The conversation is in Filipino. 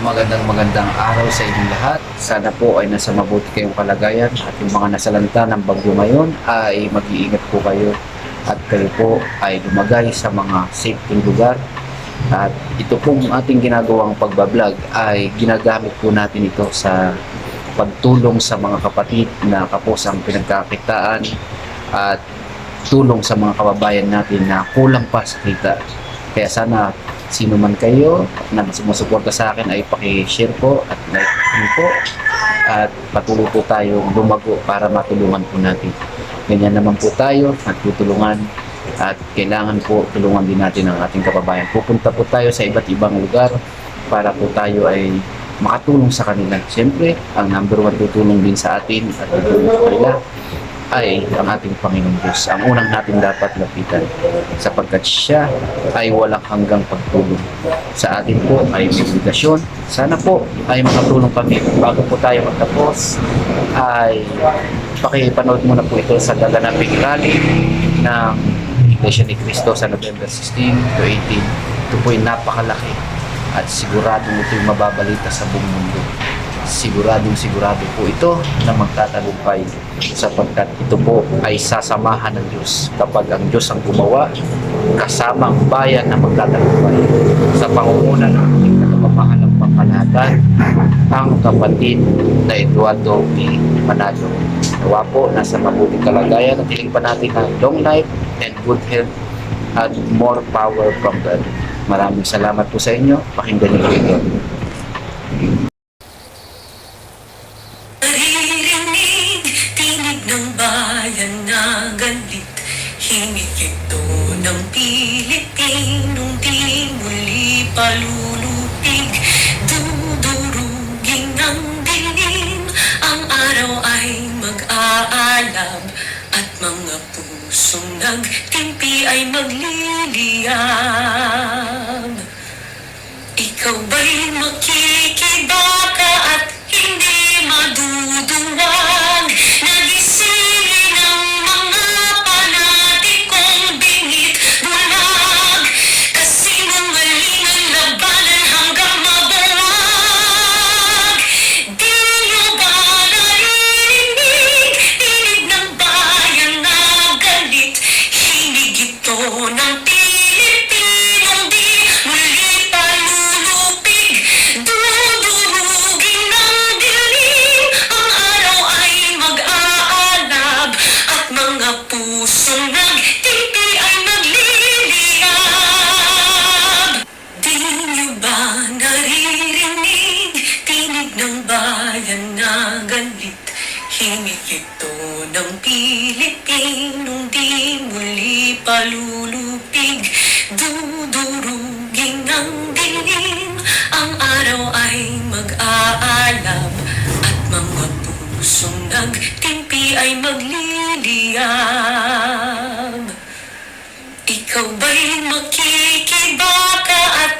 magandang araw sa inyong lahat. Sana po ay nasa mabuti kayong kalagayan at yung mga nasalanta ng bagyo ngayon ay mag-iingat po kayo at kayo po ay lumagay sa mga safety lugar. At ito pong ating ginagawang pagbablog ay ginagamit po natin ito sa pagtulong sa mga kapatid na kapos ang pinagkakitaan at tulong sa mga kababayan natin na kulang pa sa kita. Kaya sana sino man kayo na sumusuporta sa akin ay paki-share po at like po at patuloy po tayong lumago para matulungan po natin. Ganyan naman po tayo, nagtutulungan at kailangan po tulungan din natin ang ating kababayan. Pupunta po tayo sa iba't ibang lugar para po tayo ay makatulong sa kanila. Siyempre, ang number one tutulong din sa atin at tutulong sa kanila ay ang ating Panginoong Diyos. Ang unang natin dapat lapitan sapagkat siya ay walang hanggang pagtulong. Sa atin po ay may obligasyon. Sana po ay makatulong kami. Bago po tayo magtapos ay pakipanood muna po ito sa gaganaping rally ng Iglesia ni Cristo sa November 16 to 18. Ito po ay napakalaki at siguradong ito yung mababalita sa buong mundo. Sigurado po ito na magtatagumpay sapagkat ito po ay sasamahan ng Diyos kapag ang Diyos ang gumawa kasama ang bayan na magtatagumpay sa pangunguna ng ating nakapamahalang pangkalahatan ang kapatid na Eduardo P. Manalo. Nawa po nasa mabuting kalagayan at hiling pa natin ng long life and good health at more power from God. Maraming salamat po sa inyo. Pakinggan niyo po ito. Bayan na galit, himig ito ng Pilipinong di muli palulupig. Dudurugin ng dilim, ang araw ay mag-aalab at mga pusong nagtimpi ay magliliyab. Ikaw ba'y makikibaka at hindi maduduwag? Nagising ng mga panatikong bingit bulag, kasi nungaling ang labanan hanggang mabuwag. Di nyo ba naririnig, tinig ng bayan na galit, himig ito ng Pilipinong di muli palulupig. Dudurugin ng dilim, ang araw ay mag-aalab at mga pusong nagtimpi ay magliliyab. Di nyo ba naririnig, tinig ng bayan na galit, himig ito ng Pilipinong di muli palulupig. Dudurugin ng dilim, ang araw ay mag-aalab at mga pusong nagtimpi ay magliliyab. Ikaw ba'y makikibaka at